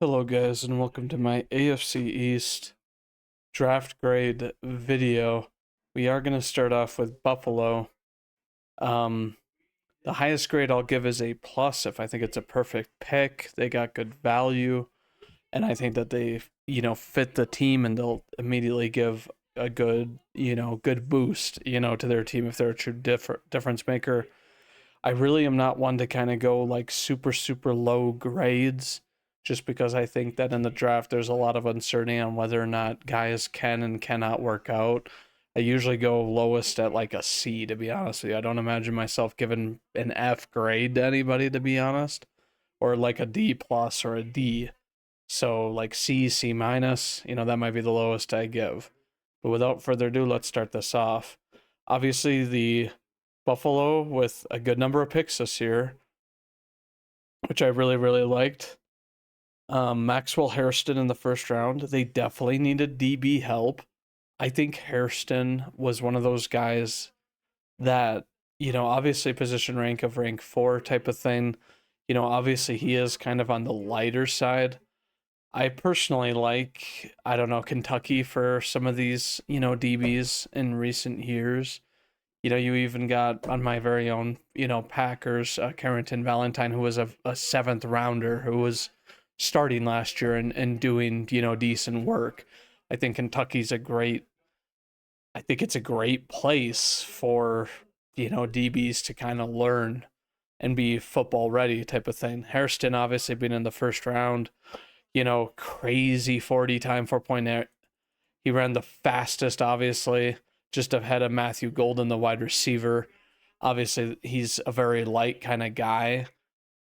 Hello, guys, and welcome to my AFC East draft grade video. We are going to start off with Buffalo. Um, the highest grade I'll give is A plus if I think it's a perfect pick. They got good value, and I think that they, fit the team, and they'll immediately give a good, good boost, to their team if they're a true difference maker. I really am not one to kind of go like super, super low grades just because I think that in the draft there's a lot of uncertainty on whether or not guys can and cannot work out. I usually go lowest at like a C, to be honest with you. I don't imagine myself giving an F grade to anybody, to be honest, or like a D plus or a D. So like C, C minus, that might be the lowest I give. But without further ado, let's start this off. Obviously, the Buffalo with a good number of picks this year, which I really, really liked. Maxwell Hairston in the first round. They definitely needed DB help. I think Hairston was one of those guys that, obviously position rank of rank 4 type of thing. Obviously he is kind of on the lighter side. I personally like, I don't know, Kentucky for some of these, DBs in recent years. You even got on my very own, Packers, Carrington Valentine, who was a seventh rounder who was starting last year and doing, decent work. I think Kentucky's I think it's a great place for, DBs to kind of learn and be football ready type of thing. Hairston obviously being in the first round, crazy 40 time 4.8. He ran the fastest, obviously, just ahead of Matthew Golden, the wide receiver. Obviously, he's a very light kind of guy.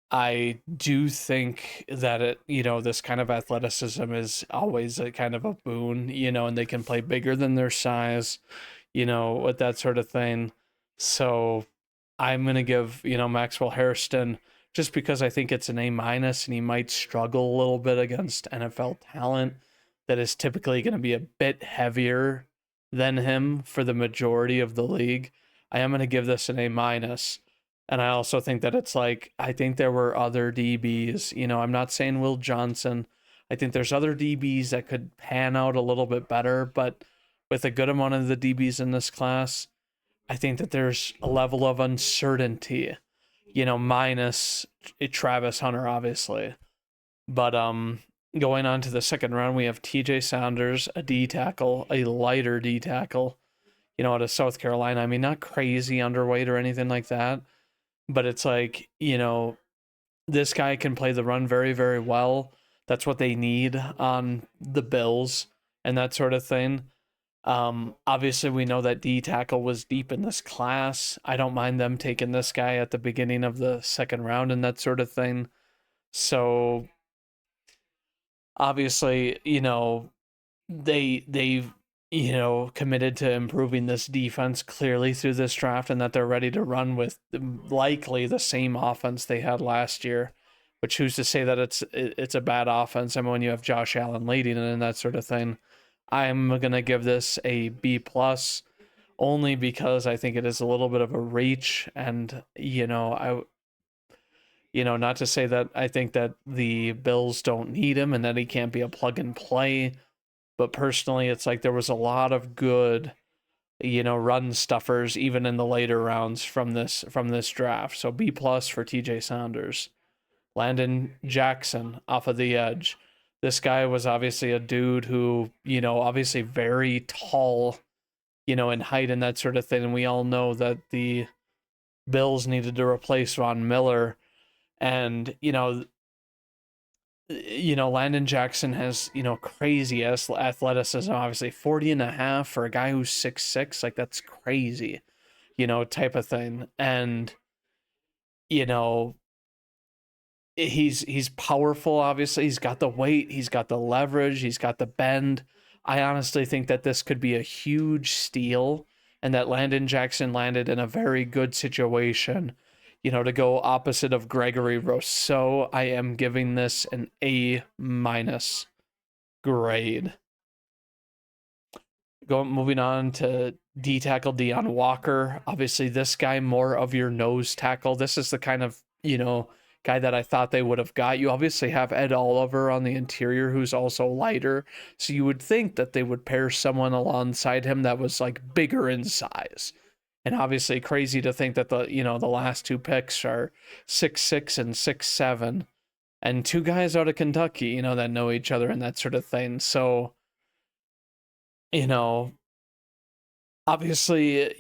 I do think that this kind of athleticism is always a kind of a boon, and they can play bigger than their size, with that sort of thing. So I'm gonna give, Maxwell Hairston just because I think it's an A minus and he might struggle a little bit against NFL talent that is typically going to be a bit heavier than him for the majority of the league. I am going to give this an A minus. And I also think that it's like, I think there were other DBs. I'm not saying Will Johnson. I think there's other DBs that could pan out a little bit better, but with a good amount of the DBs in this class, I think that there's a level of uncertainty, minus Travis Hunter, obviously. But going on to the second round, we have TJ Saunders, a D tackle, a lighter D tackle, out of South Carolina. I mean, not crazy underweight or anything like that, but it's like, this guy can play the run very, very well. That's what they need on the Bills and that sort of thing. Obviously, we know that D tackle was deep in this class. I don't mind them taking this guy at the beginning of the second round and that sort of thing. So obviously, they've committed to improving this defense clearly through this draft, and that they're ready to run with likely the same offense they had last year. Which who's to say that it's a bad offense? I mean, when you have Josh Allen leading it and that sort of thing. I'm gonna give this a B plus, only because I think it is a little bit of a reach, and not to say that I think that the Bills don't need him and that he can't be a plug and play, but personally, it's like there was a lot of good, run stuffers even in the later rounds from this draft. So B plus for TJ Saunders. Landon Jackson off of the edge. This guy was obviously a dude who, obviously very tall, in height and that sort of thing. And we all know that the Bills needed to replace Von Miller. And, Landon Jackson has, crazy athleticism, obviously 40 and a half for a guy who's 6'6", like that's crazy, type of thing. And, you know, he's powerful, obviously. He's got the weight, he's got the leverage, he's got the bend. I honestly think that this could be a huge steal and that Landon Jackson landed in a very good situation, to go opposite of Gregory Rousseau. I am giving this an A minus grade. Moving on to D tackle Deion Walker. Obviously, this guy more of your nose tackle. This is the kind of guy that I thought they would have got. You obviously have Ed Oliver on the interior, who's also lighter. So you would think that they would pair someone alongside him that was like bigger in size. And obviously crazy to think that the last two picks are 6'6" and 6'7", and two guys out of Kentucky, that know each other and that sort of thing. So, you know, obviously,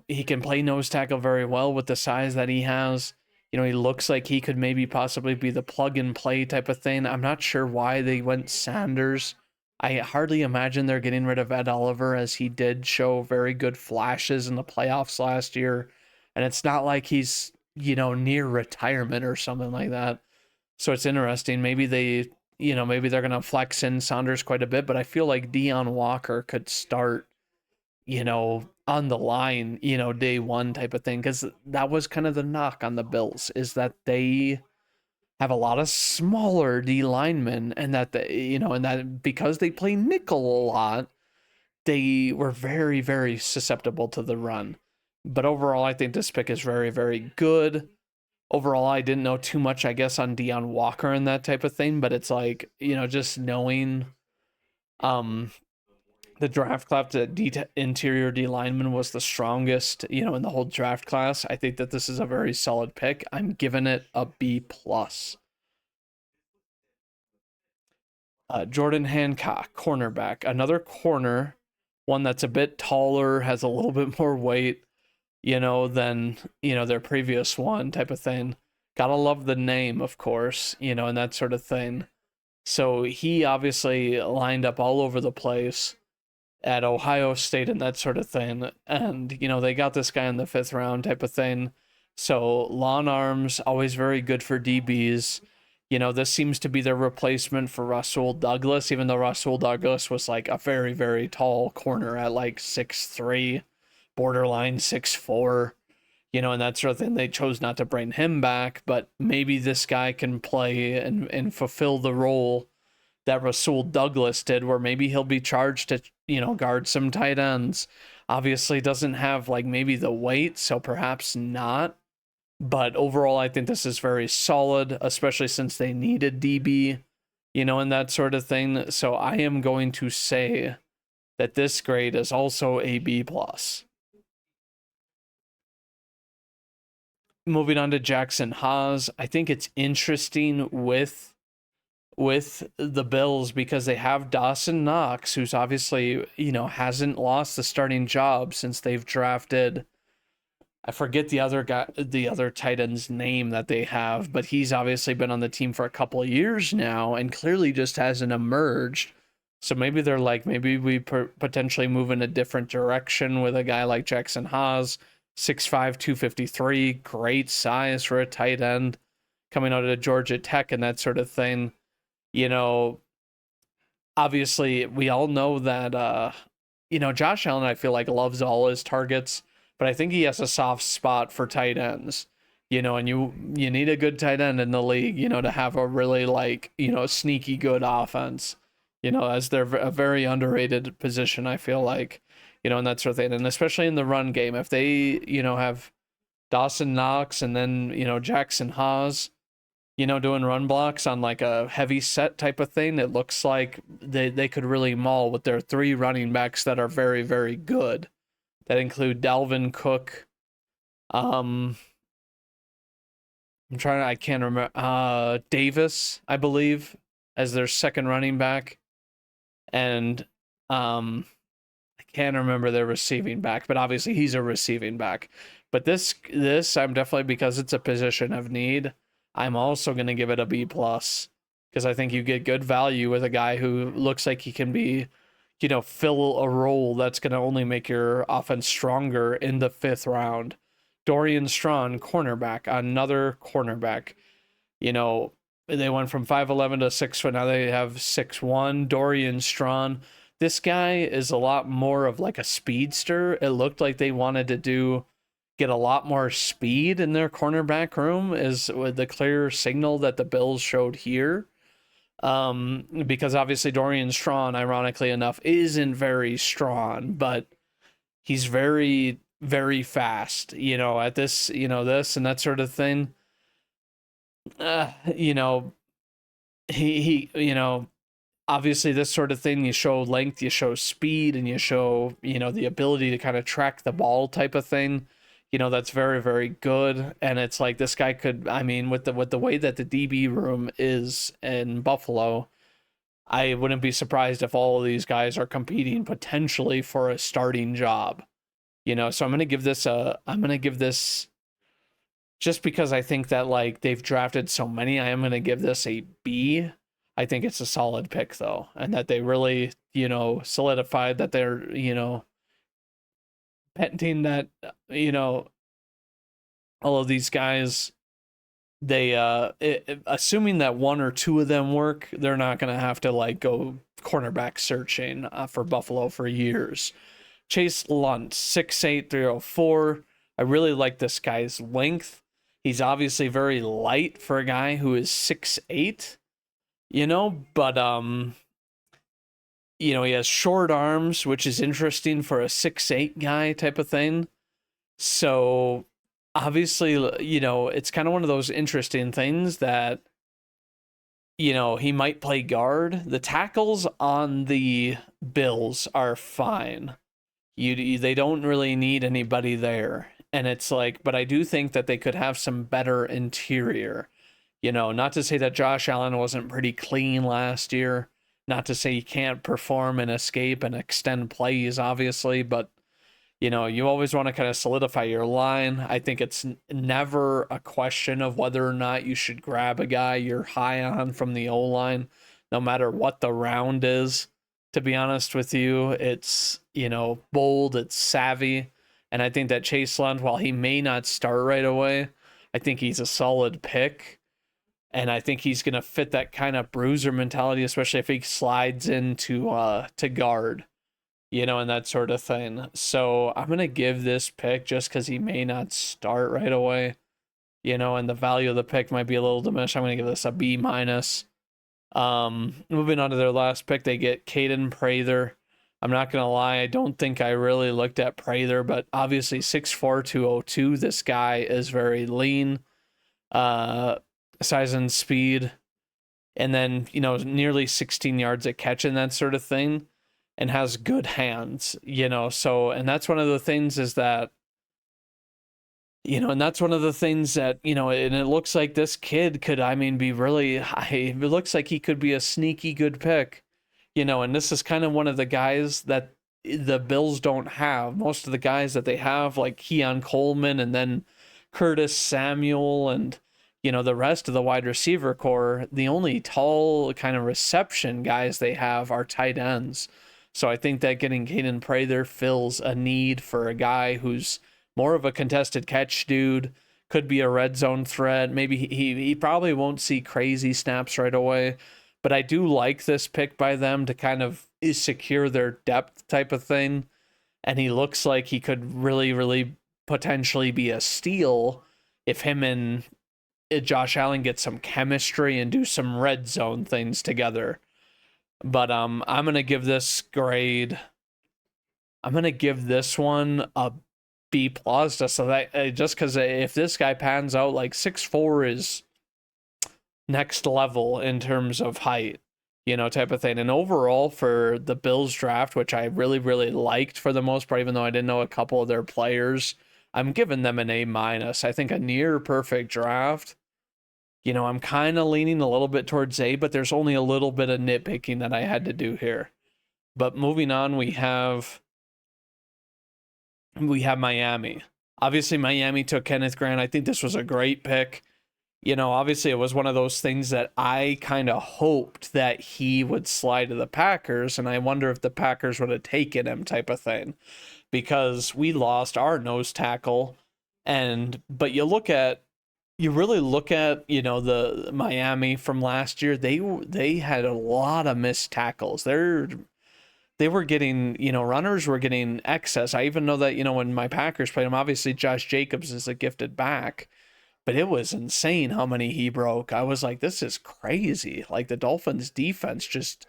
he can play nose tackle very well with the size that he has. He looks like he could maybe possibly be the plug and play type of thing. I'm not sure why they went Sanders. I hardly imagine they're getting rid of Ed Oliver, as he did show very good flashes in the playoffs last year. And it's not like he's, near retirement or something like that. So it's interesting. Maybe maybe they're going to flex in Saunders quite a bit, but I feel like Deion Walker could start, on the line, day one type of thing. Because that was kind of the knock on the Bills, is that they have a lot of smaller D linemen, and that and that because they play nickel a lot, they were very, very susceptible to the run. But overall, I think this pick is very, very good. Overall, I didn't know too much, I guess, on Deion Walker and that type of thing, but it's like, just knowing um the draft class, that interior D lineman was the strongest, in the whole draft class. I think that this is a very solid pick. I'm giving it a B plus. Jordan Hancock, cornerback, another corner, one that's a bit taller, has a little bit more weight, than their previous one type of thing. Gotta love the name, of course, and that sort of thing. So he obviously lined up all over the place at Ohio State and that sort of thing. And, they got this guy in the 5th round type of thing. So long arms, always very good for DBs. This seems to be their replacement for Rasul Douglas, even though Rasul Douglas was like a very, very tall corner at like 6'3", borderline 6'4", and that sort of thing. They chose not to bring him back, but maybe this guy can play and fulfill the role that Rasul Douglas did, where maybe he'll be charged to, guard some tight ends. Obviously doesn't have like maybe the weight, so perhaps not. But overall, I think this is very solid, especially since they needed DB, and that sort of thing. So I am going to say that this grade is also a B plus. Moving on to Jackson Haas, I think it's interesting with the Bills because they have Dawson Knox, who's obviously, hasn't lost the starting job since they've drafted. I forget the other tight end's name that they have, but he's obviously been on the team for a couple of years now and clearly just hasn't emerged. So maybe they're like, maybe we potentially move in a different direction with a guy like Jackson Haas, 6'5", 253, great size for a tight end, coming out of Georgia Tech and that sort of thing. Obviously we all know that, Josh Allen, I feel like, loves all his targets, but I think he has a soft spot for tight ends, and you need a good tight end in the league, to have a really like, sneaky good offense, as they're a very underrated position, I feel like, and that sort of thing. And especially in the run game, if they, have Dawson Knox and then, Jackson Haas, doing run blocks on like a heavy set type of thing, it looks like they could really maul with their 3 running backs that are very, very good. That include Dalvin Cook. I can't remember. Davis, I believe, as their second running back. And I can't remember their receiving back, but obviously he's a receiving back. But this I'm definitely, because it's a position of need, I'm also going to give it a B plus, because I think you get good value with a guy who looks like he can be, fill a role that's going to only make your offense stronger in the 5th round. Dorian Strachan, cornerback, another cornerback. They went from 5'11" to 6 foot. Now they have 6'1". Dorian Strachan. This guy is a lot more of like a speedster. It looked like they wanted to get a lot more speed in their cornerback room, is with the clear signal that the Bills showed here. Because obviously Dorian Strachan, ironically enough, isn't very strong, but he's very, very fast, at this, this and that sort of thing. you know, you know, obviously this sort of thing, you show length, you show speed, and you show, the ability to kind of track the ball type of thing. That's very, very good. And it's like this guy could, I mean, with the way that the DB room is in Buffalo, I wouldn't be surprised if all of these guys are competing potentially for a starting job. So I'm gonna give this, just because I think that like they've drafted so many, I am gonna give this a B. I think it's a solid pick though, and that they really, solidified that they're, patenting that, all of these guys, they assuming that one or two of them work, they're not gonna have to like go cornerback searching for Buffalo for years. Chase Lunt, 6'8", 304. I really like this guy's length. He's obviously very light for a guy who is 6'8", but he has short arms, which is interesting for a 6'8" guy type of thing. So obviously, it's kind of one of those interesting things that, he might play guard. The tackles on the Bills are fine. They don't really need anybody there. And it's like, but I do think that they could have some better interior. Not to say that Josh Allen wasn't pretty clean last year. Not to say he can't perform and escape and extend plays, obviously, but you always want to kind of solidify your line. I think it's never a question of whether or not you should grab a guy you're high on from the O-line, no matter what the round is. To be honest with you, it's, bold, it's savvy. And I think that Chase Lund, while he may not start right away, I think he's a solid pick. And I think he's going to fit that kind of bruiser mentality, especially if he slides into to guard, and that sort of thing. So I'm going to give this pick just because he may not start right away, and the value of the pick might be a little diminished. I'm going to give this a B minus. Moving on to their last pick, they get Caden Prather. I'm not gonna lie, I don't think I really looked at Prather, but obviously 6'4", 202. This guy is very lean, size and speed, and then nearly 16 yards a catch and that sort of thing, and has good hands. So, and that's one of the things is that. And that's one of the things that, and it looks like this kid could, be really high. It looks like he could be a sneaky good pick, and this is kind of one of the guys that the Bills don't have. Most of the guys that they have, like Keon Coleman and then Curtis Samuel and, the rest of the wide receiver core, the only tall kind of reception guys they have are tight ends. So I think that getting Caden Prather fills a need for a guy who's more of a contested catch dude, could be a red zone threat. Maybe he probably won't see crazy snaps right away, but I do like this pick by them to kind of secure their depth type of thing. And he looks like he could really, really potentially be a steal if him and Josh Allen get some chemistry and do some red zone things together. But I'm gonna give this grade. I'm gonna give this one a B plus, just so that just because if this guy pans out, like 6'4" is next level in terms of height, type of thing. And overall for the Bills draft, which I really, really liked for the most part, even though I didn't know a couple of their players, I'm giving them an A minus. I think a near perfect draft. I'm kind of leaning a little bit towards A, but there's only a little bit of nitpicking that I had to do here. But moving on, we have Miami. Obviously, Miami took Kenneth Grant. I think this was a great pick. Obviously, it was one of those things that I kind of hoped that he would slide to the Packers, and I wonder if the Packers would have taken him type of thing, because we lost our nose tackle. But you really look at, the Miami from last year, they had a lot of missed tackles. They were getting, runners were getting excess. I even know that, when my Packers played them, obviously Josh Jacobs is a gifted back, but it was insane how many he broke. I was like, this is crazy. Like the Dolphins defense just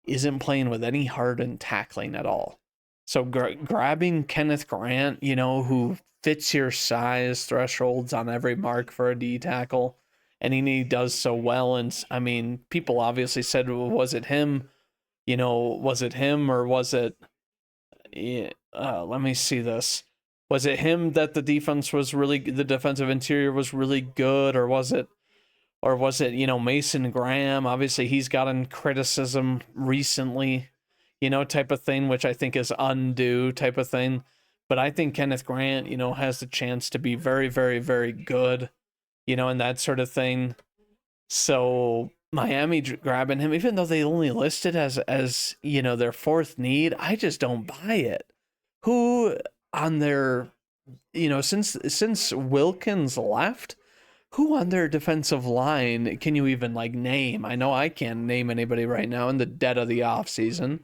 isn't playing with any heart and tackling at all. So grabbing Kenneth Grant, who fits your size thresholds on every mark for a D tackle, and he does so well. And I mean, people obviously said, well, was it him? Was it him or was it? Yeah, let me see this. Was it him that the defensive interior was really good, or was it, Mason Graham? Obviously, he's gotten criticism recently, type of thing, which I think is undue type of thing. But I think Kenneth Grant, has the chance to be very, very, very good, and that sort of thing. So Miami grabbing him, even though they only listed as their fourth need, I just don't buy it. Who on their, since Wilkins left, who on their defensive line can you even like name? I know I can't name anybody right now in the dead of the offseason.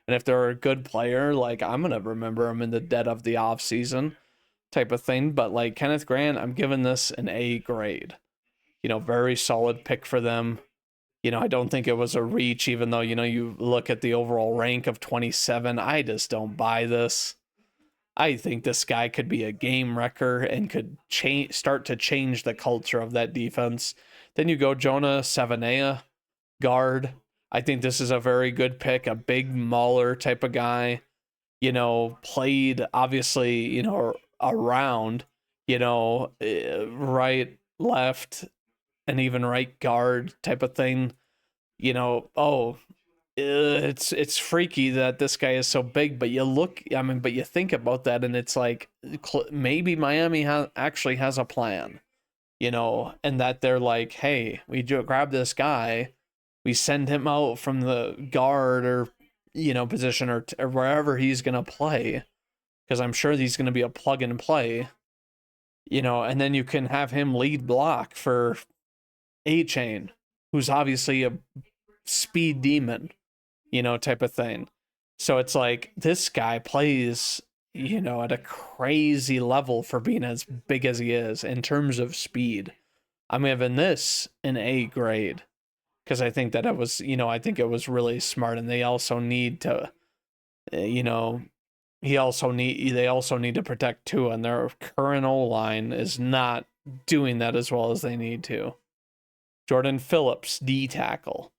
And if they're a good player, like I'm gonna remember them in the dead of the offseason type of thing. But like Kenneth Grant, I'm giving this an A grade. Very solid pick for them. I don't think it was a reach, even though, you look at the overall rank of 27. I just don't buy this. I think this guy could be a game wrecker and could start to change the culture of that defense. Then you go Jonah Savanea, guard. I think this is a very good pick, a big mauler type of guy. Played obviously, around, right, left, and even right guard type of thing. It's freaky that this guy is so big, but but you think about that and it's like maybe Miami actually has a plan, and that they're like, hey, we grab this guy, we send him out from the guard or position or wherever he's gonna play, because I'm sure he's gonna be a plug and play, and then you can have him lead block for A-Chain, who's obviously a speed demon, type of thing. So it's like this guy plays, at a crazy level for being as big as he is in terms of speed. I'm giving this an A grade because I think that I think it was really smart, and they also need to, they also need to protect Tua, and their current O line is not doing that as well as they need to. Jordan Phillips, D tackle.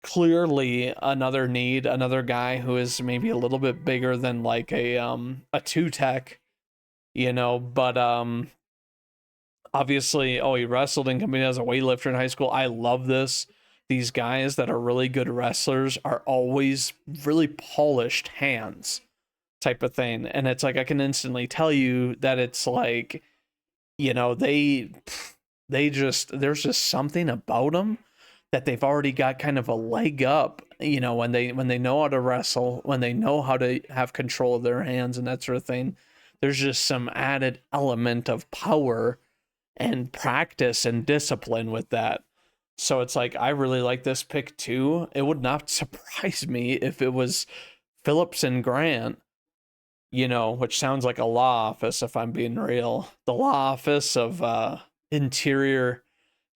Clearly another guy who is maybe a little bit bigger than like a two tech, but obviously, he wrestled and competed as a weightlifter in high school. I love this. These guys that are really good wrestlers are always really polished hands type of thing. And it's like I can instantly tell you that it's like, there's just something about them that they've already got kind of a leg up, when they know how to wrestle, when they know how to have control of their hands and that sort of thing. There's just some added element of power and practice and discipline with that. So it's like I really like this pick too. It would not surprise me if it was Phillips and Grant, which sounds like a law office if I'm being real. The law office of interior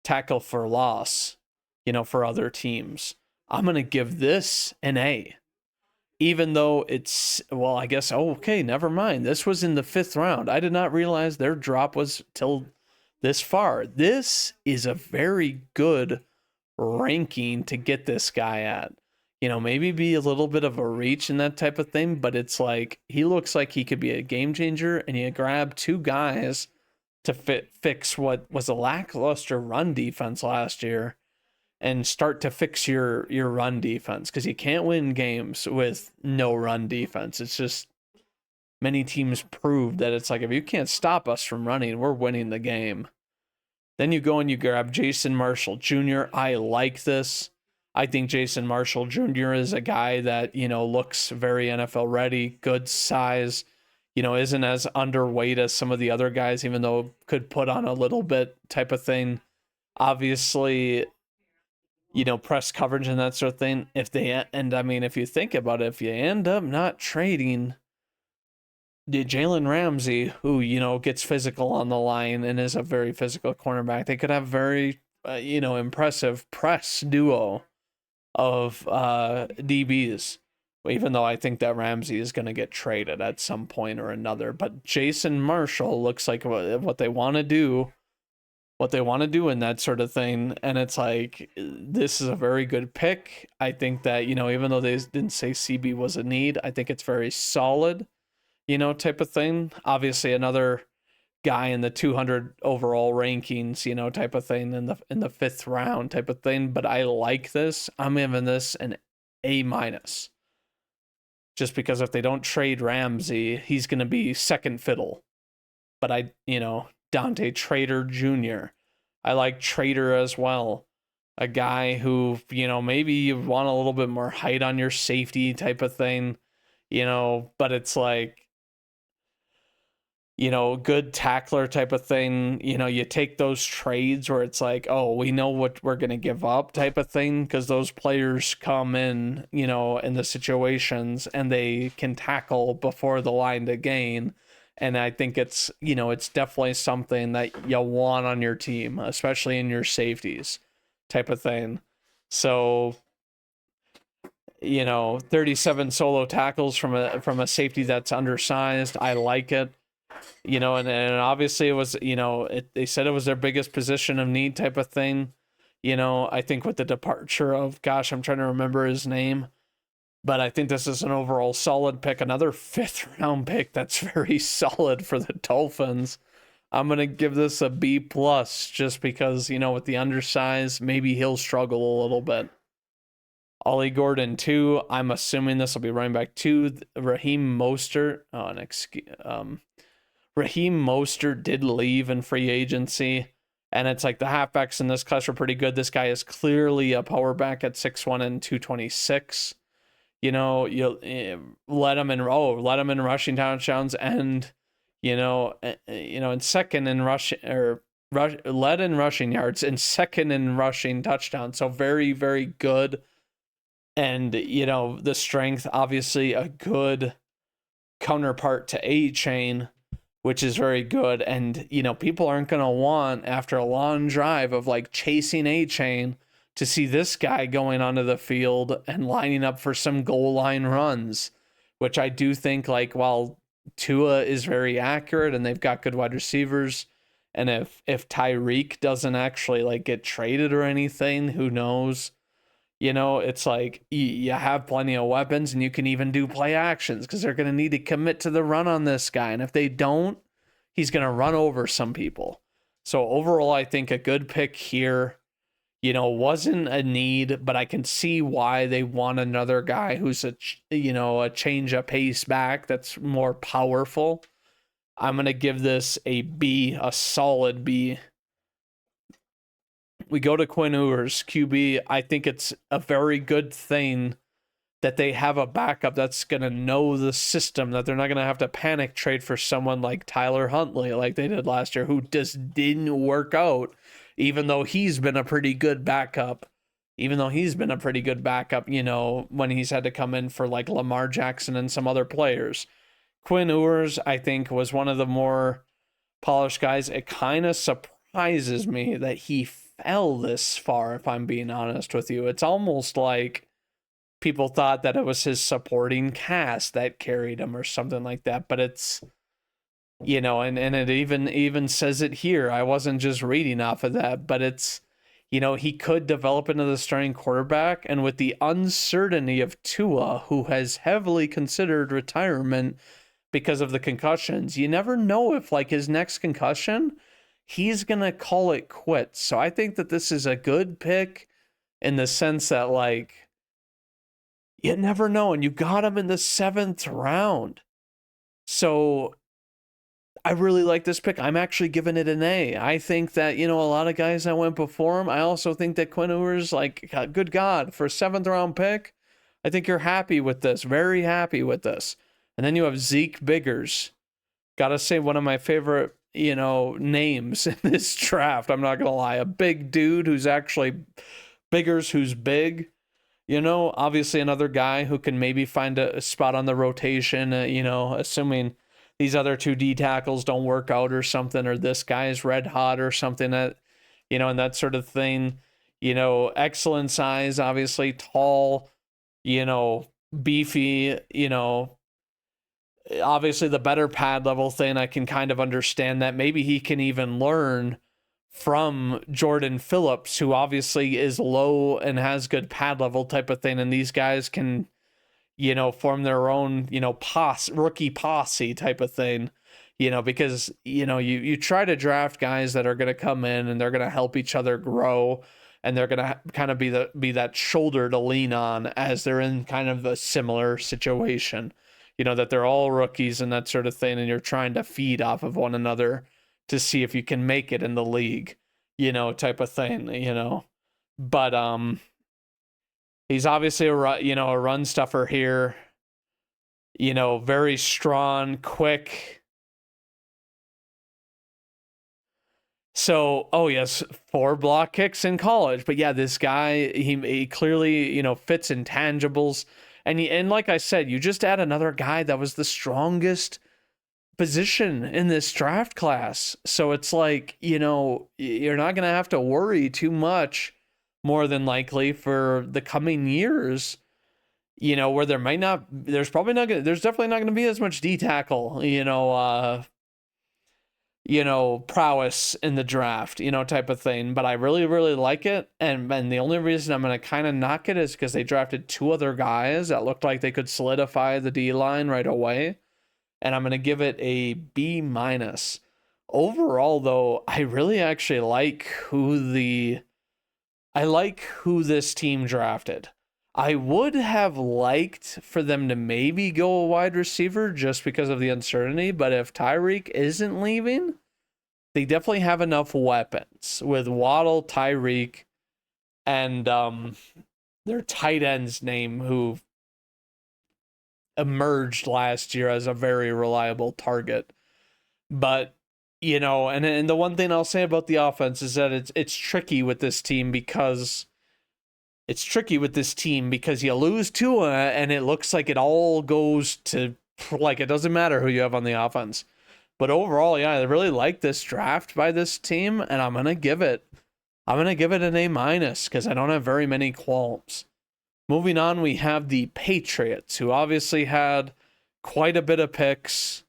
tackle for loss, for other teams. I'm going to give this an A. Even though I guess, okay, never mind. This was in the 5th round. I did not realize their drop was till this far. This is a very good ranking to get this guy at. Maybe be a little bit of a reach and that type of thing, but it's like he looks like he could be a game changer, and you grab two guys to fix what was a lackluster run defense last year and start to fix your run defense, because you can't win games with no run defense. It's just many teams prove that it's like if you can't stop us from running, we're winning the game. Then you go and you grab Jason Marshall Jr. I like this. I think Jason Marshall Jr. is a guy that, looks very NFL ready, good size, isn't as underweight as some of the other guys, even though could put on a little bit type of thing. Obviously, press coverage and that sort of thing. If you think about it, if you end up not trading Jalen Ramsey, who, gets physical on the line and is a very physical cornerback, they could have very, impressive press duo of DBs, even though I think that Ramsey is going to get traded at some point or another. But Jason Marshall looks like what they want to do what they want to do and that sort of thing. And it's like, this is a very good pick. I think that, even though they didn't say CB was a need, I think it's very solid, type of thing. Obviously, another guy in the 200 overall rankings, type of thing in the 5th round type of thing. But I like this. I'm giving this an A-. Just because if they don't trade Ramsey, he's going to be second fiddle. But Dante Trader Jr. I like Trader as well. A guy who, maybe you want a little bit more height on your safety type of thing, but it's like, good tackler type of thing. You take those trades where it's like, oh, we know what we're going to give up type of thing, because those players come in, in the situations and they can tackle before the line to gain. And I think it's, it's definitely something that you want on your team, especially in your safeties type of thing. So, 37 solo tackles from a safety that's undersized. I like it. And obviously it was, they said it was their biggest position of need type of thing. I think with the departure of, gosh, I'm trying to remember his name, but I think this is an overall solid pick, another 5th round pick that's very solid for the Dolphins. I'm going to give this a B+, just because, with the undersize, maybe he'll struggle a little bit. Ollie Gordon 2, I'm assuming this will be running back 2. Raheem Mostert, Raheem Mostert did leave in free agency, and it's like the halfbacks in this class are pretty good. This guy is clearly a power back at 6'1" and 226. You let him in rushing touchdowns, and in second in led in rushing yards and second in rushing touchdowns. So very, very good. And the strength, obviously a good counterpart to A-Chain, which is very good. And, people aren't going to want, after a long drive of like chasing A-Chain, to see this guy going onto the field and lining up for some goal line runs, which I do think, like, while Tua is very accurate and they've got good wide receivers, and if Tyreek doesn't actually like get traded or anything, who knows? It's like you have plenty of weapons and you can even do play actions, because they're going to need to commit to the run on this guy. And if they don't, he's going to run over some people. So overall, I think a good pick here. Wasn't a need, but I can see why they want another guy who's a change of pace back that's more powerful. I'm going to give this a B, a solid B. We go to Quinn Ewers, QB. I think it's a very good thing that they have a backup that's going to know the system, that they're not going to have to panic trade for someone like Tyler Huntley like they did last year, who just didn't work out, even though he's been a pretty good backup. When he's had to come in for like Lamar Jackson and some other players. Quinn Ewers, I think, was one of the more polished guys. It kind of surprises me that he fell this far, if I'm being honest with you. It's almost like people thought that it was his supporting cast that carried him or something like that, but it's, and it even says it here. I wasn't just reading off of that, but it's, he could develop into the starting quarterback. And with the uncertainty of Tua, who has heavily considered retirement because of the concussions, you never know if, like, his next concussion, he's going to call it quits. So I think that this is a good pick in the sense that, like, you never know. And you got him in the 7th round. So I really like this pick. I'm actually giving it an A. I think that, a lot of guys that went before him, I also think that Quinn Ewers, like, good God, for a 7th round pick, I think you're happy with this. Very happy with this. And then you have Zeke Biggers. Gotta say, one of my favorite, names in this draft. I'm not gonna lie. A big dude who's actually Biggers, who's big. Obviously another guy who can maybe find a spot on the rotation, assuming these other 2 D tackles don't work out or something, or this guy is red hot or something, that, and that sort of thing. Excellent size, obviously tall, beefy, obviously the better pad level thing. I can kind of understand that. Maybe he can even learn from Jordan Phillips, who obviously is low and has good pad level type of thing. And these guys can, form their own, rookie posse type of thing, because, you try to draft guys that are going to come in and they're going to help each other grow. And they're going to kind of be that shoulder to lean on as they're in kind of a similar situation, that they're all rookies and that sort of thing. And you're trying to feed off of one another to see if you can make it in the league, type of thing, But he's obviously a run stuffer here, very strong, quick. So, oh yes, 4 block kicks in college, but yeah, this guy, he clearly, fits intangibles. And like I said, you just add another guy that was the strongest position in this draft class. So it's like, you're not going to have to worry too much, more than likely, for the coming years, where there's definitely not going to be as much D tackle, prowess in the draft, type of thing. But I really, really like it. And the only reason I'm going to kind of knock it is because they drafted 2 other guys that looked like they could solidify the D line right away. And I'm going to give it a B-. Overall, though, I really actually like who this team drafted. I would have liked for them to maybe go a wide receiver just because of the uncertainty, but if Tyreek isn't leaving, they definitely have enough weapons with Waddle, Tyreek, and their tight end's name, who emerged last year as a very reliable target. But, and the one thing I'll say about the offense is that it's tricky with this team because you lose Tua and it looks like it all goes to, like, it doesn't matter who you have on the offense. But overall, yeah, I really like this draft by this team, and I'm going to give it an A- because I don't have very many qualms. Moving on, we have the Patriots, who obviously had quite a bit of picks,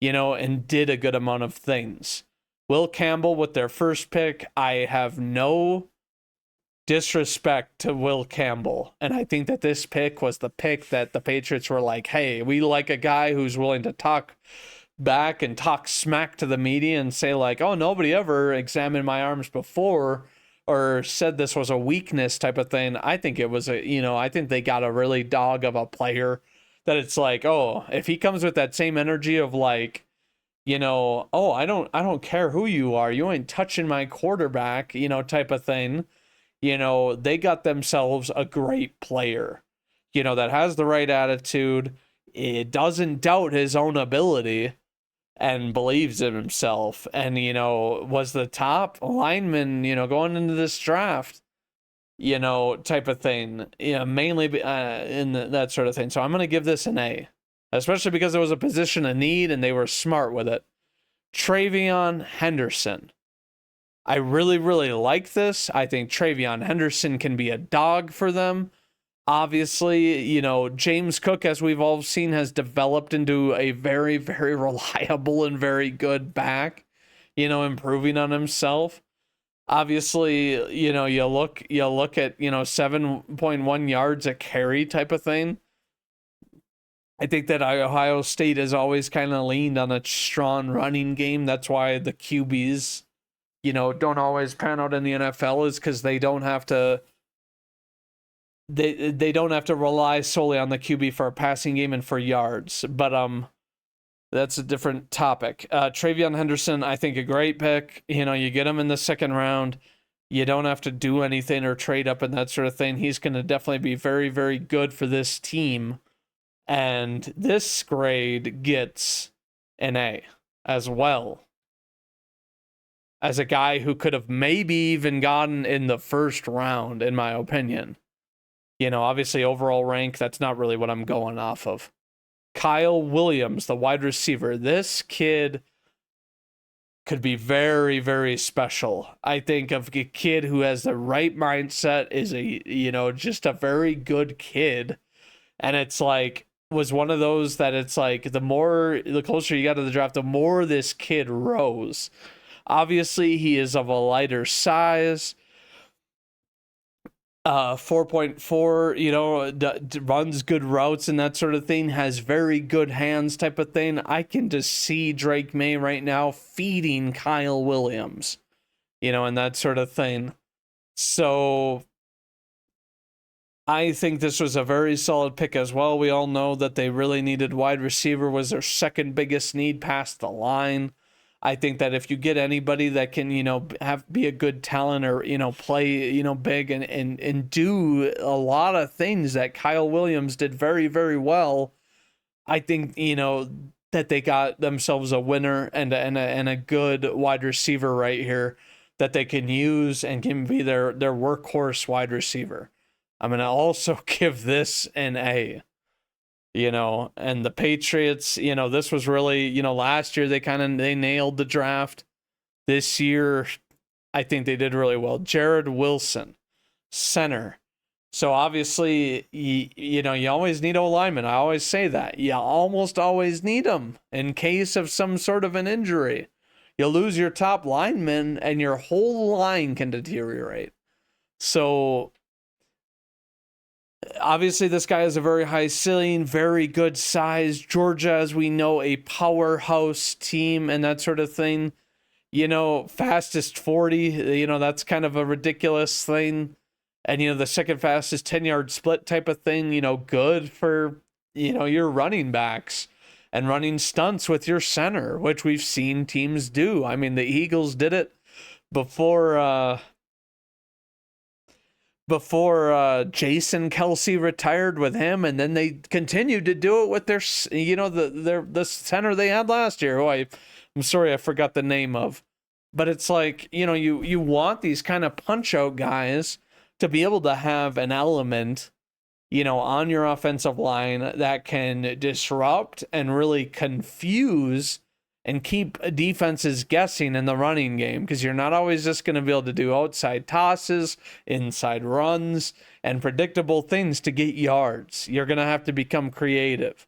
and did a good amount of things. Will Campbell with their first pick. I have no disrespect to Will Campbell, and I think that this pick was the pick that the Patriots were like, hey, we like a guy who's willing to talk back and talk smack to the media and say, like, oh, nobody ever examined my arms before or said this was a weakness type of thing. I think it was I think they got a really dog of a player that it's like, oh, if he comes with that same energy of like, oh, I don't care who you are, you ain't touching my quarterback, type of thing. They got themselves a great player, that has the right attitude. It doesn't doubt his own ability and believes in himself, and, was the top lineman, going into this draft, type of thing, mainly in that sort of thing. So I'm going to give this an A, especially because it was a position of need and they were smart with it. Travion Henderson. I really, really like this. I think Travion Henderson can be a dog for them. Obviously, James Cook, as we've all seen, has developed into a very, very reliable and very good back, improving on himself. Obviously, you look at, 7.1 yards a carry type of thing. I think that Ohio State has always kind of leaned on a strong running game. That's why the QBs, don't always pan out in the NFL, is because they don't have to they don't have to rely solely on the QB for a passing game and for yards. But that's a different topic. Travion Henderson, I think a great pick. You get him in the second round. You don't have to do anything or trade up and that sort of thing. He's going to definitely be very, very good for this team. And this grade gets an A as well, as a guy who could have maybe even gotten in the first round, in my opinion. Obviously overall rank, that's not really what I'm going off of. Kyle Williams, the wide receiver. This kid could be very, very special. I think of a kid who has the right mindset, is just a very good kid. And it's like, was one of those that it's like, the closer you got to the draft, the more this kid rose. Obviously, he is of a lighter size. 4.4, runs good routes and that sort of thing, has very good hands type of thing. I can just see Drake May right now feeding Kyle Williams, and that sort of thing. So I think this was a very solid pick as well. We all know that they really needed wide receiver, was their second biggest need past the line. I think that if you get anybody that can, be a good talent or, play, big and do a lot of things that Kyle Williams did very, very well, I think, that they got themselves a winner and a good wide receiver right here that they can use and can be their workhorse wide receiver. I'm going to also give this an A. And the Patriots, this was really, last year they nailed the draft. This year, I think they did really well. Jared Wilson, center. So obviously, you always need a lineman. I always say that. You almost always need them in case of some sort of an injury. You lose your top lineman and your whole line can deteriorate. So obviously, this guy has a very high ceiling, very good size. Georgia, as we know, a powerhouse team and that sort of thing. Fastest 40, that's kind of a ridiculous thing. And, the second fastest 10-yard split type of thing, good for, your running backs and running stunts with your center, which we've seen teams do. I mean, the Eagles did it before Jason Kelsey retired with him, and then they continued to do it with their, the center they had last year, who I'm sorry I forgot the name of. But it's like, you want these kind of punch-out guys to be able to have an element, on your offensive line that can disrupt and really confuse and keep defenses guessing in the running game, because you're not always just going to be able to do outside tosses, inside runs, and predictable things to get yards. You're going to have to become creative,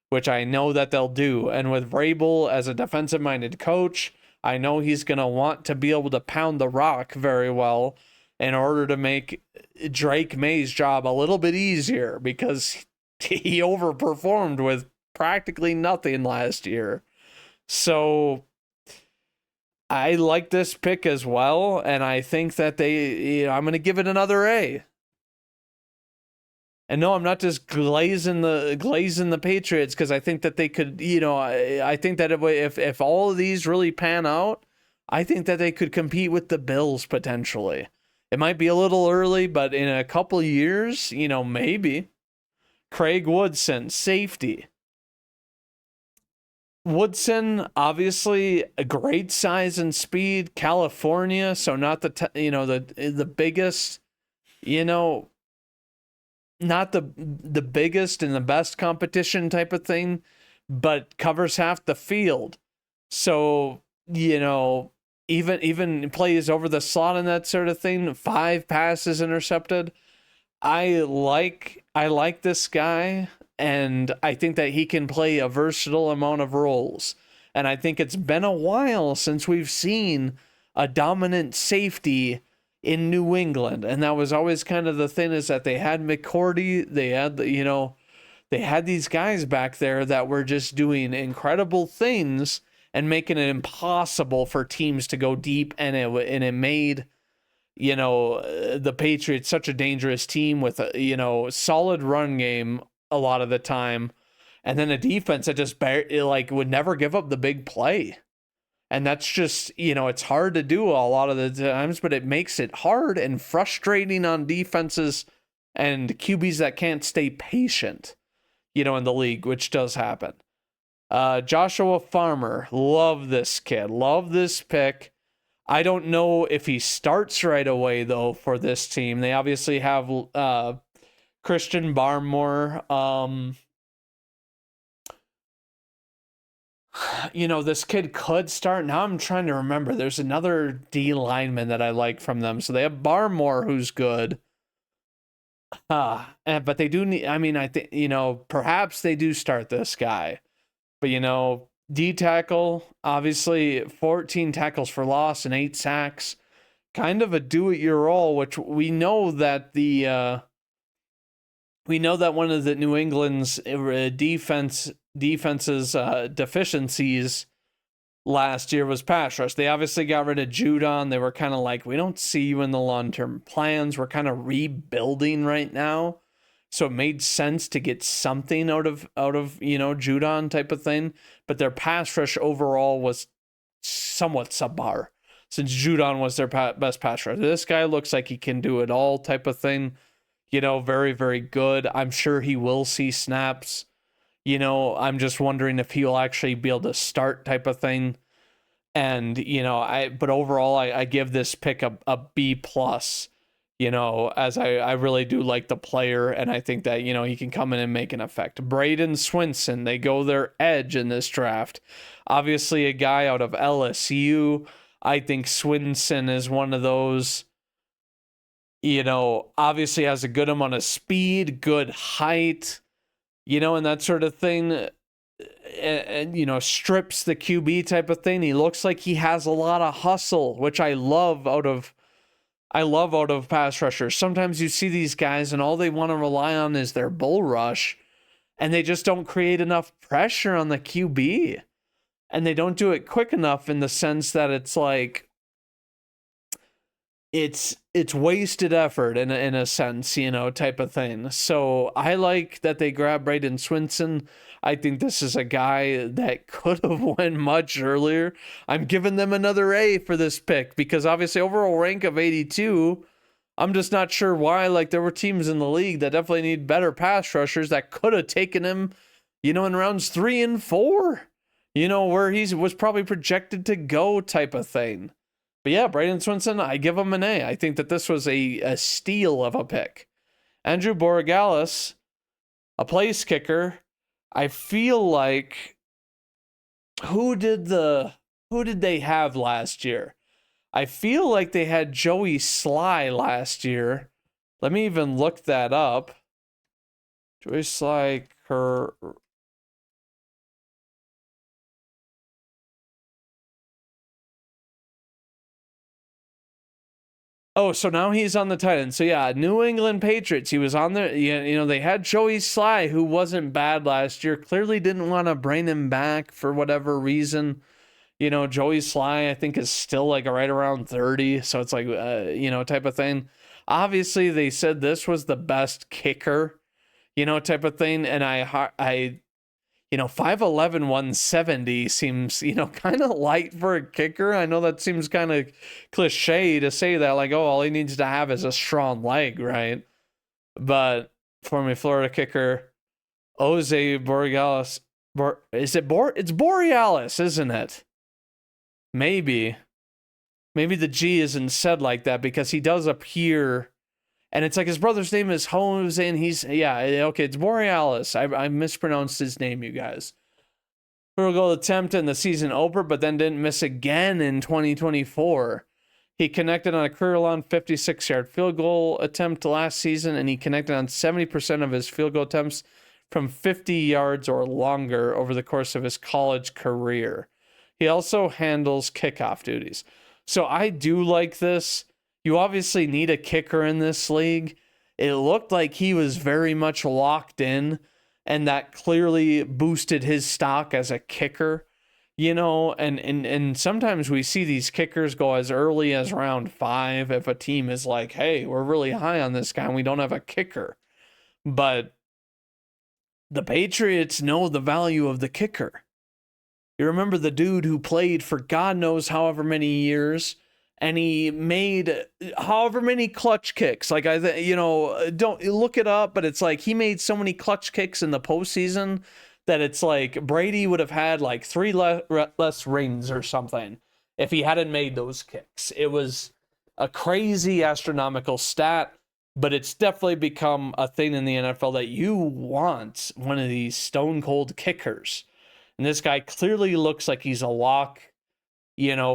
which I know that they'll do. And with Vrabel as a defensive-minded coach, I know he's going to want to be able to pound the rock very well in order to make Drake May's job a little bit easier, because he overperformed with practically nothing last year. So I like this pick as well, and I think that I'm going to give it another A. And no, I'm not just glazing the Patriots, because I think that they could, I think that if all of these really pan out, I think that they could compete with the Bills potentially. It might be a little early, but in a couple years, maybe. Craig Woodson, safety. Woodson, obviously a great size and speed. California, so not the biggest, not the biggest and the best competition type of thing, but covers half the field. So, even plays over the slot and that sort of thing. 5 passes intercepted. I like this guy, and I think that he can play a versatile amount of roles. And I think it's been a while since we've seen a dominant safety in New England. And that was always kind of the thing, is that they had McCourty, they had they had these guys back there that were just doing incredible things and making it impossible for teams to go deep, and it made the Patriots such a dangerous team with a solid run game a lot of the time, and then a defense that just would never give up the big play. And that's just, it's hard to do a lot of the times, but it makes it hard and frustrating on defenses and QBs that can't stay patient, in the league, which does happen. Joshua Farmer, love this kid, love this pick. I don't know if he starts right away, though, for this team. They obviously have Christian Barmore. This kid could start. Now I'm trying to remember. There's another D lineman that I like from them. So they have Barmore, who's good. But they do need, I think, perhaps they do start this guy. But, D tackle, obviously 14 tackles for loss and 8 sacks. Kind of a do-it-your-all, which we know that one of the New England's defense's deficiencies last year was pass rush. They obviously got rid of Judon. They were kind of like, we don't see you in the long-term plans. We're kind of rebuilding right now. So it made sense to get something out of Judon type of thing. But their pass rush overall was somewhat subpar since Judon was their best pass rusher. This guy looks like he can do it all type of thing. Very, very good. I'm sure he will see snaps. I'm just wondering if he'll actually be able to start type of thing. And, but overall, I give this pick a B plus, as I really do like the player. And I think that, he can come in and make an effect. Braden Swinson, they go their edge in this draft. Obviously, a guy out of LSU. I think Swinson is one of those, obviously has a good amount of speed, good height, and that sort of thing. And strips the QB type of thing. He looks like he has a lot of hustle, which I love out of pass rushers. Sometimes you see these guys and all they want to rely on is their bull rush, and they just don't create enough pressure on the QB. And they don't do it quick enough in the sense that it's like it's wasted effort in a sense, type of thing. So I like that they grab Braden Swinson. I think this is a guy that could have went much earlier. I'm giving them another A for this pick because obviously overall rank of 82, I'm just not sure why. Like, there were teams in the league that definitely need better pass rushers that could have taken him, in rounds 3 and 4, where he was probably projected to go type of thing. But yeah, Braden Swinson, I give him an A. I think that this was a steal of a pick. Andrew Borregales, a place kicker. I feel like who did they have last year? I feel like they had Joey Sly last year. Let me even look that up. Joey Sly Oh, so now he's on the Titans. So yeah, New England Patriots. He was on there. They had Joey Sly, who wasn't bad last year. Clearly didn't want to bring him back for whatever reason. Joey Sly, I think, is still like right around 30. So it's like, type of thing. Obviously, they said this was the best kicker, type of thing. And I 5'11", 170 seems, kind of light for a kicker. I know that seems kind of cliche to say that, like, oh, all he needs to have is a strong leg, right? But for me, Florida kicker, Jose Borregales. It's Borealis, isn't it? Maybe the G isn't said like that because he does appear. And it's like his brother's name is Jose, and it's Borealis. I mispronounced his name, you guys. Field goal attempt in the season opener, but then didn't miss again in 2024. He connected on a career-long 56-yard field goal attempt last season, and he connected on 70% of his field goal attempts from 50 yards or longer over the course of his college career. He also handles kickoff duties. So I do like this. You obviously need a kicker in this league. It looked like he was very much locked in, and that clearly boosted his stock as a kicker, and sometimes we see these kickers go as early as round 5 if a team is like, hey, we're really high on this guy and we don't have a kicker. But the Patriots know the value of the kicker. You remember the dude who played for God knows however many years, and he made however many clutch kicks. Like, don't look it up, but it's like he made so many clutch kicks in the postseason that it's like Brady would have had like 3 less rings or something if he hadn't made those kicks. It was a crazy astronomical stat, but it's definitely become a thing in the NFL that you want one of these stone cold kickers. And this guy clearly looks like he's a lock,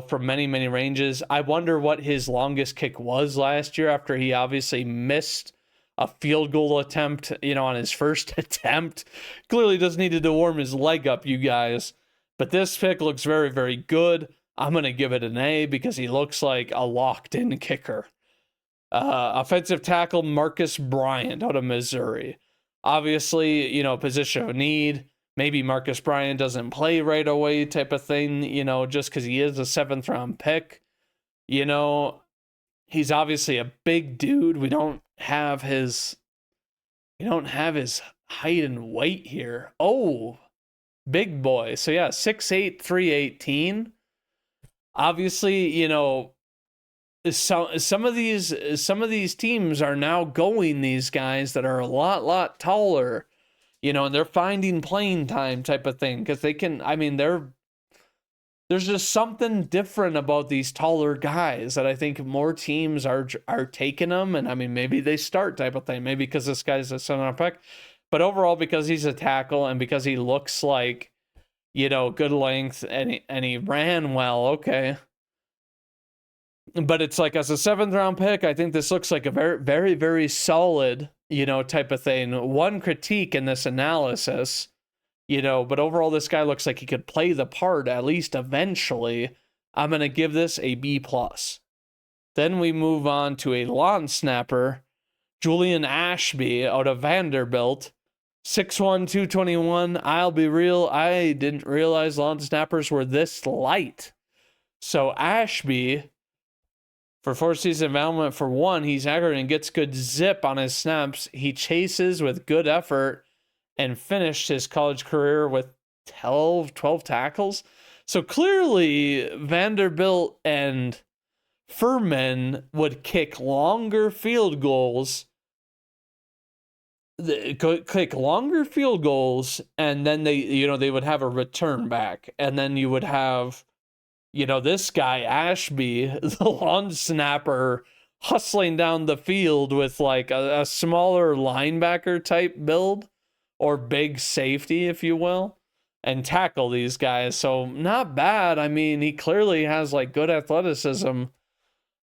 from many, many ranges. I wonder what his longest kick was last year after he obviously missed a field goal attempt, on his first attempt. Clearly just needed to warm his leg up, you guys. But this pick looks very, very good. I'm going to give it an A because he looks like a locked-in kicker. Offensive tackle Marcus Bryant out of Missouri. Obviously, position of need. Maybe Marcus Bryant doesn't play right away type of thing, just because he is a 7th-round pick. He's obviously a big dude. We don't have his height and weight here. Oh, big boy. So yeah, 6'8", 318. Obviously, some of these teams are now going these guys that are a lot taller, and they're finding playing time type of thing because they can. I mean, there's just something different about these taller guys that I think more teams are taking them, and I mean maybe they start type of thing. Maybe because this guy's a 7th-round pick, but overall because he's a tackle and because he looks like good length and he ran well. Okay. But it's like as a 7th-round pick, I think this looks like a very, very, very solid, type of thing. One critique in this analysis, but overall this guy looks like he could play the part at least eventually. I'm going to give this a B+. Then we move on to a lawn snapper, Julian Ashby out of Vanderbilt. 6'1", 221. I'll be real, I didn't realize lawn snappers were this light. So Ashby, for 4-season development, for one, he's accurate and gets good zip on his snaps. He chases with good effort and finished his college career with 12 tackles. So clearly Vanderbilt and Furman would kick longer field goals, and then they would have a return back, and then you would have this guy Ashby, the lawn snapper, hustling down the field with like a smaller linebacker type build or big safety, if you will, and tackle these guys. So not bad. I mean, he clearly has like good athleticism,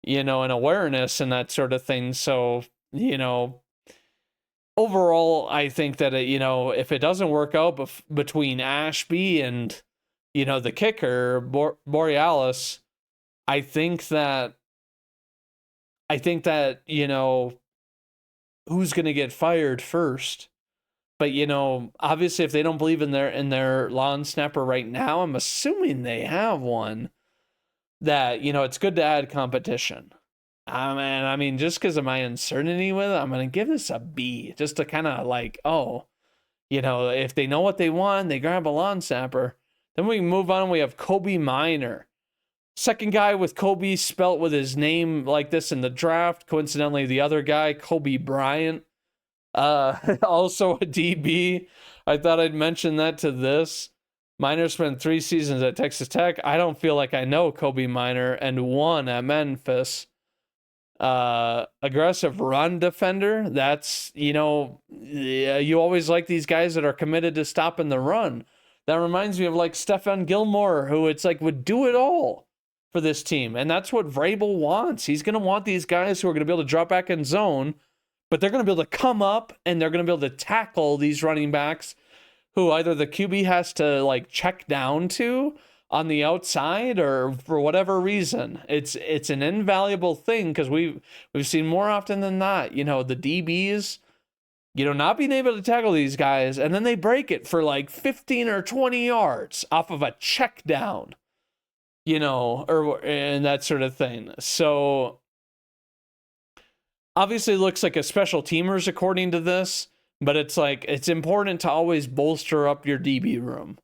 and awareness and that sort of thing. So, overall, I think that, if it doesn't work out between Ashby and, the kicker, Borealis, I think that, who's going to get fired first? But, obviously if they don't believe in their lawn snapper right now, I'm assuming they have one, that, it's good to add competition. And I mean, just because of my uncertainty with it, I'm going to give this a B, just to kind of like, if they know what they want, they grab a lawn snapper. Then we move on. We have Kobe Minor. Second guy with Kobe spelt with his name like this in the draft. Coincidentally, the other guy, Kobe Bryant, also a DB. I thought I'd mention that to this. Minor spent 3 seasons at Texas Tech. I don't feel like I know Kobe Minor, and 1 at Memphis. Aggressive run defender. That's, you always like these guys that are committed to stopping the run. That reminds me of like Stephon Gilmore, who it's like would do it all for this team. And that's what Vrabel wants. He's going to want these guys who are going to be able to drop back in zone, but they're going to be able to come up and they're going to be able to tackle these running backs who either the QB has to like check down to on the outside or for whatever reason. It's an invaluable thing because we've seen more often than not, the DBs, not being able to tackle these guys, and then they break it for like 15 or 20 yards off of a check down, and that sort of thing. So obviously it looks like a special teamers according to this, but it's like, it's important to always bolster up your DB room,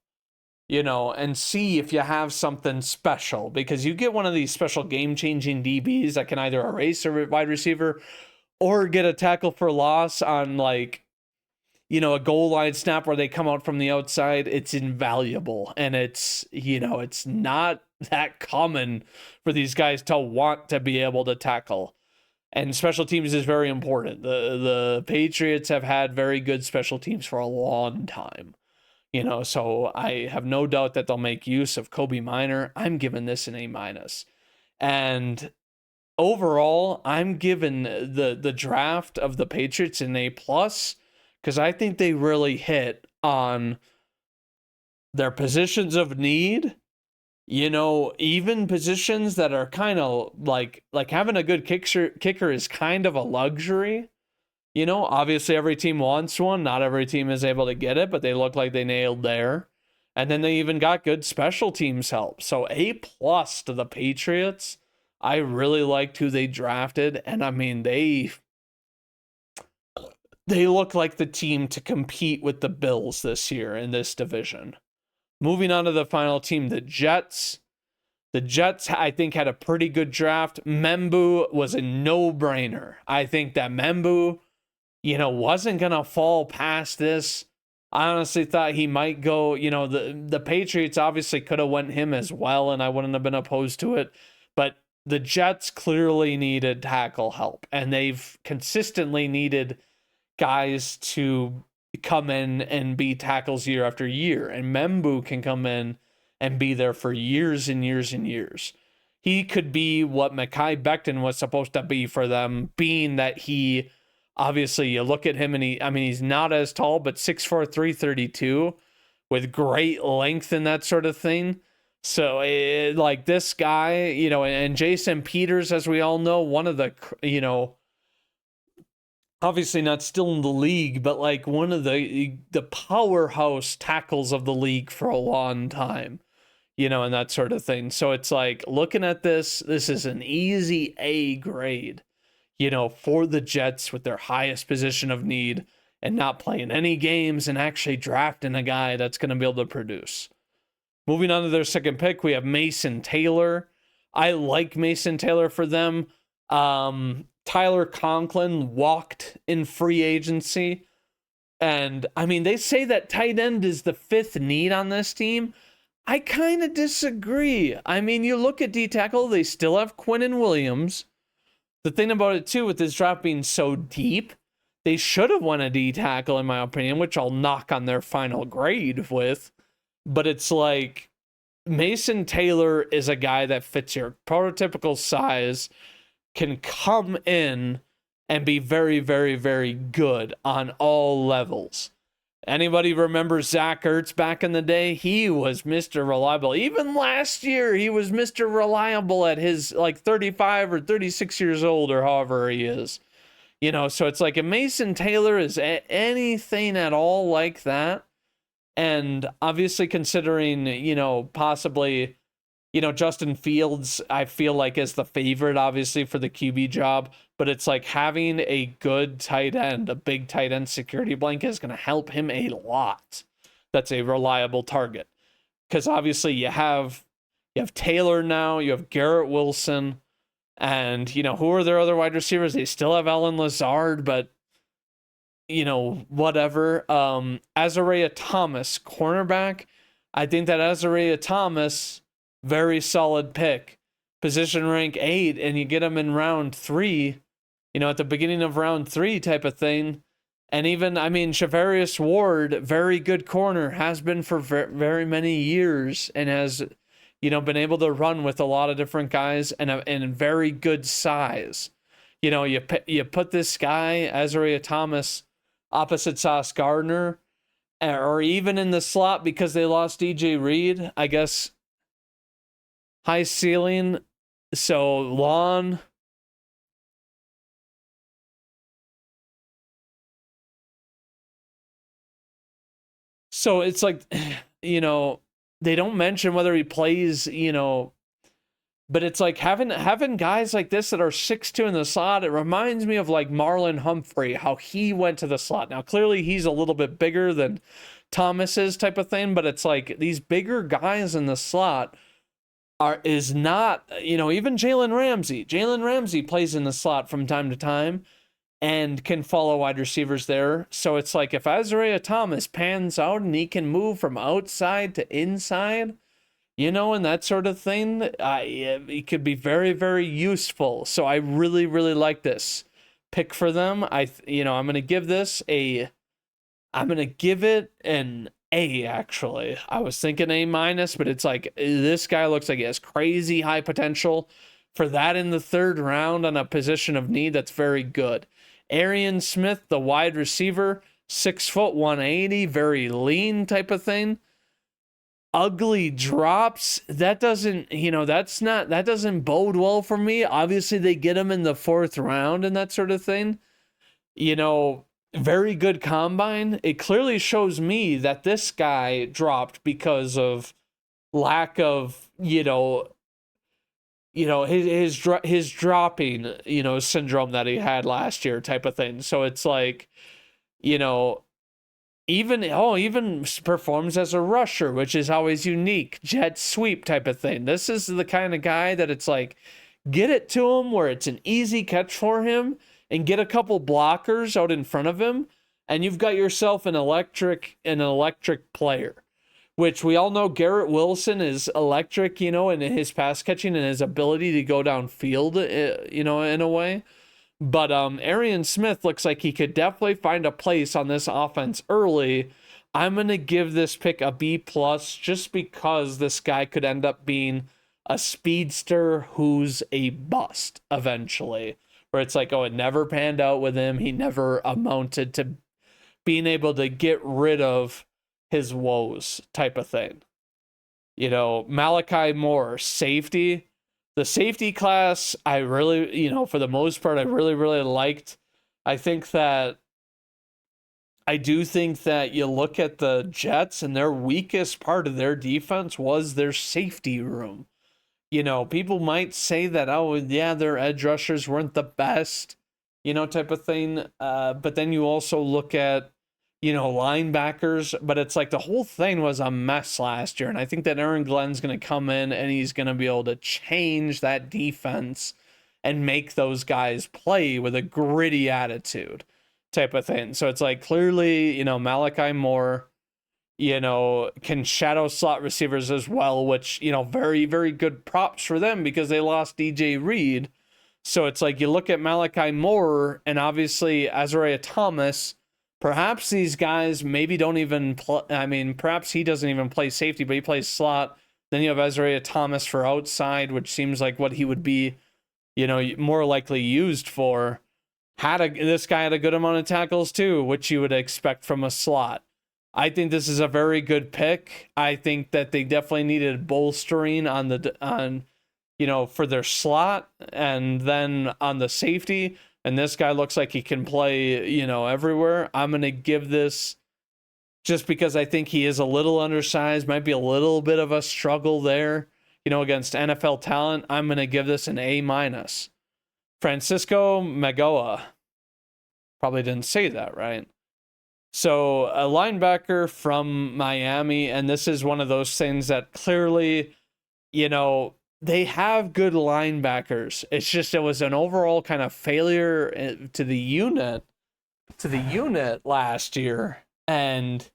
and see if you have something special, because you get one of these special game-changing DBs that can either erase a wide receiver or get a tackle for loss on like, a goal line snap where they come out from the outside. It's invaluable. And it's, it's not that common for these guys to want to be able to tackle. And special teams is very important. The Patriots have had very good special teams for a long time. So I have no doubt that they'll make use of Kobe Minor. I'm giving this an A-. And overall, I'm giving the draft of the Patriots an A+, because I think they really hit on their positions of need, even positions that are kind of like having a good kicker is kind of a luxury. Obviously every team wants one. Not every team is able to get it, but they look like they nailed there. And then they even got good special teams help. So A+ to the Patriots. I really liked who they drafted. And I mean, they look like the team to compete with the Bills this year in this division. Moving on to the final team, the Jets. The Jets, I think, had a pretty good draft. Membu was a no-brainer. I think that Membu, wasn't going to fall past this. I honestly thought he might go, the Patriots obviously could have went him as well, and I wouldn't have been opposed to it. But the Jets clearly needed tackle help, and they've consistently needed guys to come in and be tackles year after year. And Membu can come in and be there for years and years and years. He could be what Mekhi Becton was supposed to be for them, being that he... Obviously, you look at him and he's not as tall, but 6'4", 332 with great length and that sort of thing. So, like this guy, and Jason Peters, as we all know, one of the, obviously not still in the league, but like one of the powerhouse tackles of the league for a long time, and that sort of thing. So it's like looking at this is an easy A grade. For the Jets with their highest position of need and not playing any games and actually drafting a guy that's going to be able to produce. Moving on to their second pick, we have Mason Taylor. I like Mason Taylor for them. Tyler Conklin walked in free agency. And, they say that tight end is the fifth need on this team. I kind of disagree. You look at D-tackle, they still have Quinnen Williams. The thing about it, too, with this draft being so deep, they should have won a D-tackle, in my opinion, which I'll knock on their final grade with. But it's like, Mason Taylor is a guy that fits your prototypical size, can come in and be very, very, very good on all levels. Anybody remember Zach Ertz back in the day? He was Mr. Reliable. Even last year, he was Mr. Reliable at his 35 or 36 years old or however he is. So it's like if Mason Taylor is anything at all like that, and obviously considering, possibly, Justin Fields, I feel like is the favorite, obviously, for the QB job. But it's like having a good tight end, a big tight end security blanket is going to help him a lot. That's a reliable target. Because obviously you have Taylor now, you have Garrett Wilson, and, who are their other wide receivers? They still have Allen Lazard, but, whatever. Azariah Thomas, cornerback. I think that Azariah Thomas, very solid pick. Position rank 8, and you get him in round 3, at the beginning of round 3 type of thing. And even, Shavarius Ward, very good corner, has been for very many years and has, been able to run with a lot of different guys and very good size. You put this guy, Azariah Thomas, opposite Sauce Gardner, or even in the slot because they lost DJ Reed, I guess. High ceiling, so long. So it's like, they don't mention whether he plays, but it's like having guys like this that are 6'2" in the slot. It reminds me of like Marlon Humphrey, how he went to the slot. Now, clearly he's a little bit bigger than Thomas is type of thing, but it's like these bigger guys in the slot is not, even Jalen Ramsey. Jalen Ramsey plays in the slot from time to time and can follow wide receivers there. So it's like if Azariah Thomas pans out and he can move from outside to inside, and that sort of thing, it could be very, very useful. So I really, really like this pick for them. I'm going to give this I'm going to give it an A, actually. I was thinking A-, but it's like this guy looks like he has crazy high potential. For that in the third round on a position of need, that's very good. Arian Smith, the wide receiver, 6 foot, 180, very lean type of thing. ugly drops, that doesn't, that doesn't bode well for me. Obviously, they get him in the 4th round and that sort of thing. Very good combine. It clearly shows me that this guy dropped because of lack of, his dropping, syndrome that he had last year type of thing. So it's like, even performs as a rusher, which is always unique, jet sweep type of thing. This is the kind of guy that it's like, get it to him where it's an easy catch for him and get a couple blockers out in front of him, and you've got yourself an electric player, which we all know Garrett Wilson is electric, in his pass catching and his ability to go downfield, in a way. But Arian Smith looks like he could definitely find a place on this offense early. I'm going to give this pick a B+, just because this guy could end up being a speedster who's a bust eventually. Where it's like, it never panned out with him. He never amounted to being able to get rid of his woes type of thing. Malachi Moore, safety. The safety class, I really, for the most part, I really, really liked. I do think that you look at the Jets and their weakest part of their defense was their safety room. People might say that, their edge rushers weren't the best, type of thing. But then you also look at, linebackers, but it's like the whole thing was a mess last year. And I think that Aaron Glenn's going to come in and he's going to be able to change that defense and make those guys play with a gritty attitude type of thing. So it's like clearly, Malachi Moore, can shadow slot receivers as well, which, very, very good props for them because they lost DJ Reed. So it's like you look at Malachi Moore and obviously Azariah Thomas. Perhaps these guys maybe don't even perhaps he doesn't even play safety, but he plays slot. Then you have Azariah Thomas for outside, which seems like what he would be, more likely used for. This guy had a good amount of tackles too, which you would expect from a slot. I think this is a very good pick. I think that they definitely needed bolstering for their slot and then on the safety. And this guy looks like he can play, everywhere. I'm going to give this, just because I think he is a little undersized, might be a little bit of a struggle there, against NFL talent. I'm going to give this an A-. Francisco Magoa. Probably didn't say that right. So a linebacker from Miami, and this is one of those things that clearly, they have good linebackers. It's just it was an overall kind of failure to the unit last year. And,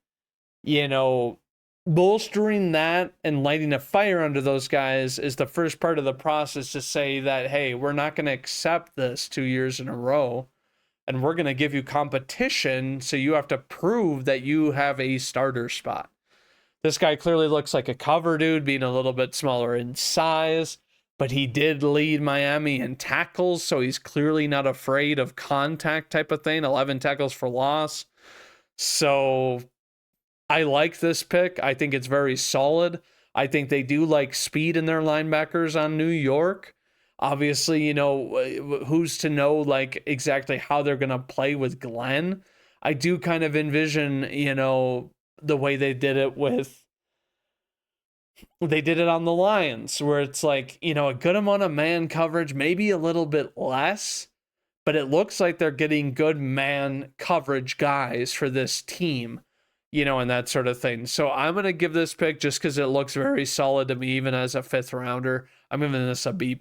bolstering that and lighting a fire under those guys is the first part of the process to say that, hey, we're not going to accept this 2 years in a row. And we're going to give you competition, so you have to prove that you have a starter spot. This guy clearly looks like a cover dude, being a little bit smaller in size, but he did lead Miami in tackles, so he's clearly not afraid of contact type of thing. 11 tackles for loss. So I like this pick. I think it's very solid. I think they do like speed in their linebackers on New York. Obviously, who's to know like exactly how they're going to play with Glenn. I do kind of envision, the way they did it on the Lions, where it's like, a good amount of man coverage, maybe a little bit less, but it looks like they're getting good man coverage guys for this team, and that sort of thing. So I'm going to give this pick just because it looks very solid to me, even as a 5th rounder. I'm giving this a B+,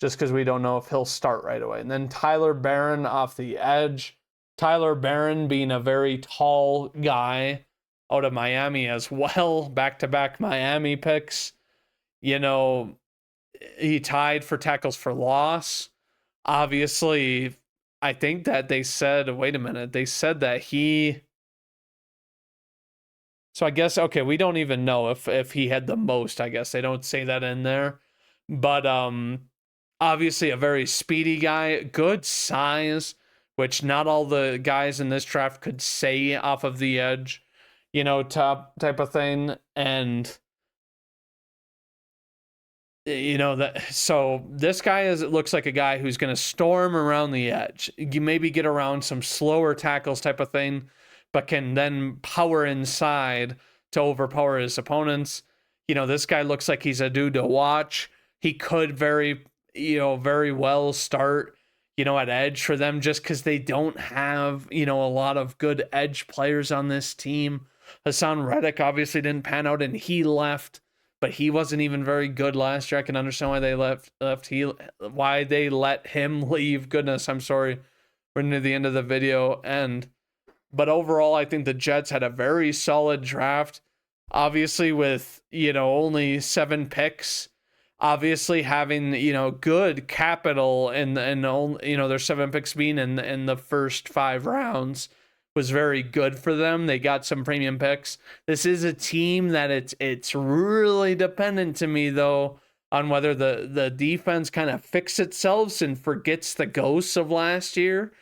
just because we don't know if he'll start right away. And then Tyler Barron off the edge. Tyler Barron being a very tall guy out of Miami as well. Back-to-back Miami picks. He tied for tackles for loss. Obviously, I think that they said that he... So I guess, okay, we don't even know if he had the most, I guess. They don't say that in there. But obviously a very speedy guy, good size, which not all the guys in this draft could say off of the edge. top type of thing. And so this guy it looks like a guy who's going to storm around the edge. You maybe get around some slower tackles type of thing, but can then power inside to overpower his opponents. This guy looks like he's a dude to watch. He could very well start, at edge for them, just because they don't have, a lot of good edge players on this team. Hassan Reddick obviously didn't pan out and he left, but he wasn't even very good last year. I can understand why they why they let him leave. Goodness, I'm sorry. We're near the end of the video but overall, I think the Jets had a very solid draft. Obviously, with only 7 picks, obviously having good capital and their 7 picks being in the first 5 rounds was very good for them. They got some premium picks. This is a team that it's really dependent to me though on whether the defense kind of fix itself and forgets the ghosts of last year.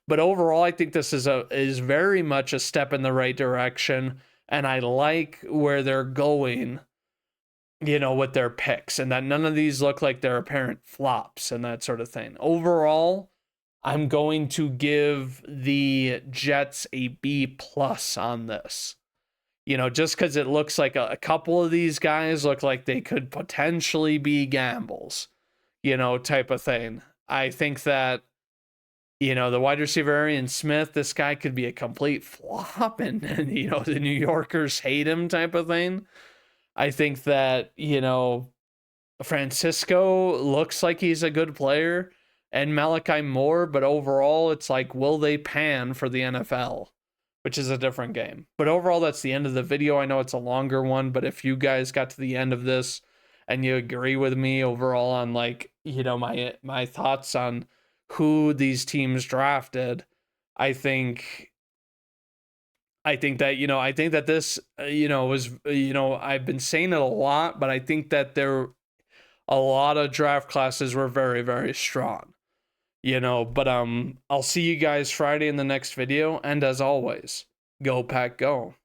But overall, I think this is very much a step in the right direction, and I like where they're going, with their picks, and that none of these look like they're apparent flops and that sort of thing. Overall, I'm going to give the Jets a B plus on this. Just because it looks like a couple of these guys look like they could potentially be gambles, type of thing. I think that, the wide receiver Arian Smith, this guy could be a complete flop and the New Yorkers hate him type of thing. I think that, Francisco looks like he's a good player and Malachi Moore, but overall it's like, will they pan for the NFL? Which is a different game. But overall, that's the end of the video. I know it's a longer one, but if you guys got to the end of this and you agree with me overall on my thoughts on who these teams drafted, I think that this, was, I've been saying it a lot, but I think that a lot of draft classes were very, very strong, but I'll see you guys Friday in the next video. And as always, go Pack Go.